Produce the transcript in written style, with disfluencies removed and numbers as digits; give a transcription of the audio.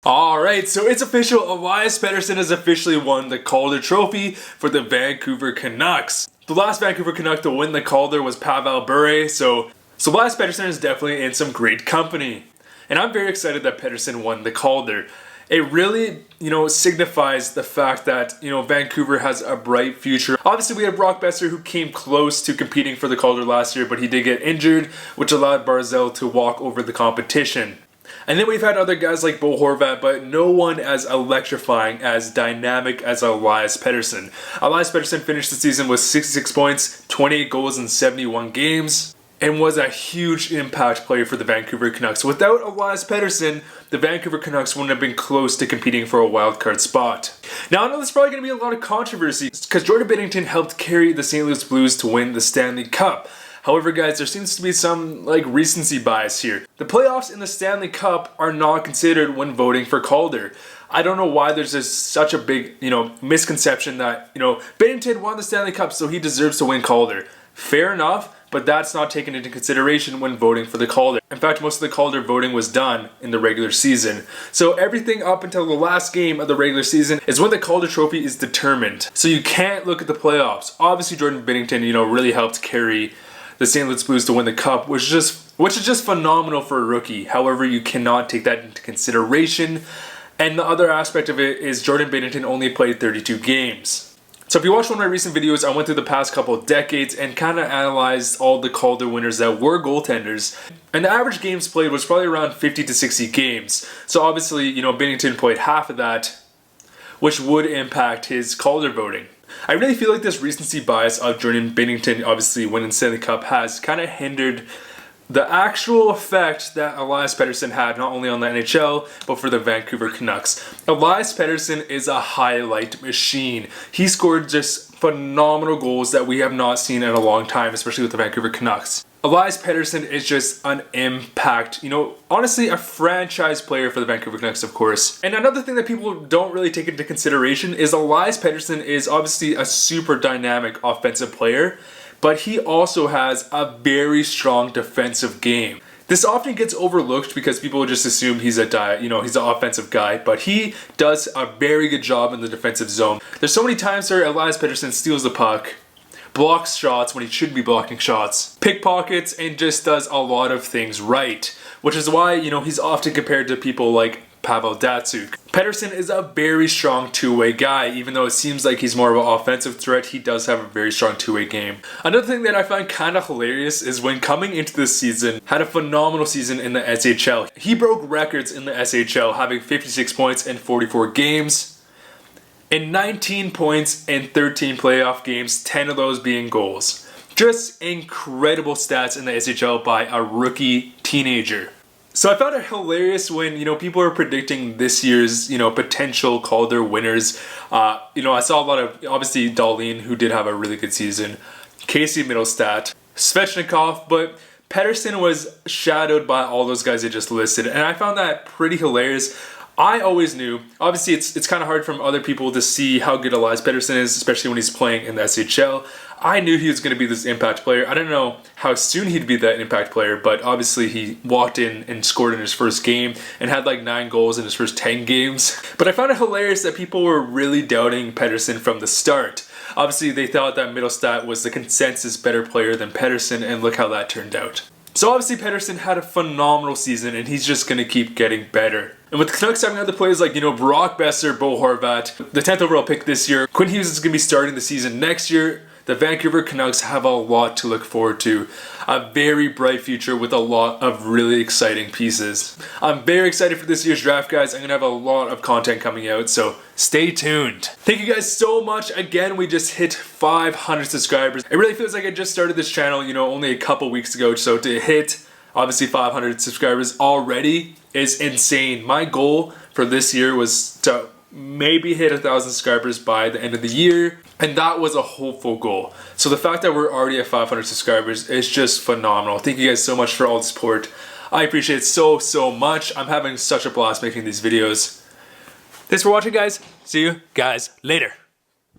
Alright, so it's official. Elias Pettersson has officially won the Calder Trophy for the Vancouver Canucks. The last Vancouver Canuck to win the Calder was Pavel Bure, so Elias Pettersson is definitely in some great company. And I'm very excited that Pettersson won the Calder. It really, signifies the fact that, Vancouver has a bright future. Obviously, we had Brock Boeser who came close to competing for the Calder last year, but he did get injured, which allowed Barzal to walk over the competition. And then we've had other guys like Bo Horvat, but no one as electrifying, as dynamic as Elias Pettersson. Elias Pettersson finished the season with 66 points, 28 goals in 71 games, and was a huge impact player for the Vancouver Canucks. Without Elias Pettersson, the Vancouver Canucks wouldn't have been close to competing for a wildcard spot. Now, I know there's probably going to be a lot of controversy because Jordan Binnington helped carry the St. Louis Blues to win the Stanley Cup. However, guys, there seems to be some recency bias here. The playoffs in the Stanley Cup are not considered when voting for Calder. I don't know why there's just such a big, misconception that, Binnington won the Stanley Cup, so he deserves to win Calder. Fair enough, but that's not taken into consideration when voting for the Calder. In fact, most of the Calder voting was done in the regular season. So everything up until the last game of the regular season is when the Calder Trophy is determined. So you can't look at the playoffs. Obviously, Jordan Binnington, really helped carry the St. Louis Blues to win the Cup, which is just phenomenal for a rookie. However, you cannot take that into consideration. And the other aspect of it is Jordan Binnington only played 32 games. So if you watched one of my recent videos, I went through the past couple of decades and kind of analyzed all the Calder winners that were goaltenders. And the average games played was probably around 50 to 60 games. So obviously, Binnington played half of that, which would impact his Calder voting. I really feel like this recency bias of Jordan Binnington obviously winning Stanley Cup has kind of hindered the actual effect that Elias Pettersson had, not only on the NHL, but for the Vancouver Canucks. Elias Pettersson is a highlight machine. He scored just phenomenal goals that we have not seen in a long time, especially with the Vancouver Canucks. Elias Pettersson is just an impact, honestly a franchise player for the Vancouver Canucks, of course. And another thing that people don't really take into consideration is Elias Pettersson is obviously a super dynamic offensive player, but he also has a very strong defensive game. This often gets overlooked because people just assume he's he's an offensive guy, but he does a very good job in the defensive zone. There's so many times where Elias Pettersson steals the puck, blocks shots when he should be blocking shots, pickpockets, and just does a lot of things right. Which is why, he's often compared to people like Pavel Datsyuk. Pettersson is a very strong two-way guy. Even though it seems like he's more of an offensive threat, he does have a very strong two-way game. Another thing that I find kind of hilarious is when coming into this season, had a phenomenal season in the SHL. He broke records in the SHL, having 56 points in 44 games. In 19 points in 13 playoff games, 10 of those being goals. Just incredible stats in the SHL by a rookie teenager. So I found it hilarious when, people are predicting this year's, potential Calder winners. I saw a lot of, obviously, Dahlin, who did have a really good season, Casey Middlestat, Svechnikov, but Pettersson was shadowed by all those guys I just listed, and I found that pretty hilarious. I always knew, obviously it's kind of hard from other people to see how good Elias Pettersson is, especially when he's playing in the SHL. I knew he was going to be this impact player. I don't know how soon he'd be that impact player, but obviously he walked in and scored in his first game and had 9 goals in his first 10 games. But I found it hilarious that people were really doubting Pettersson from the start. Obviously they thought that Middlestat was the consensus better player than Pettersson, and look how that turned out. So obviously Pettersson had a phenomenal season, and he's just going to keep getting better. And with the Canucks having other players like, Brock Boeser, Bo Horvat, the 10th overall pick this year, Quinn Hughes is going to be starting the season next year. The Vancouver Canucks have a lot to look forward to. A very bright future with a lot of really exciting pieces. I'm very excited for this year's draft, guys. I'm going to have a lot of content coming out, so stay tuned. Thank you guys so much. Again, we just hit 500 subscribers. It really feels like I just started this channel, only a couple weeks ago. So to hit, obviously, 500 subscribers already is insane. My goal for this year was to maybe hit 1,000 subscribers by the end of the year, and that was a hopeful goal. So the fact that we're already at 500 subscribers is just phenomenal. Thank you guys so much for all the support. I appreciate it so much. I'm having such a blast making these videos. Thanks for watching, guys. See you guys later.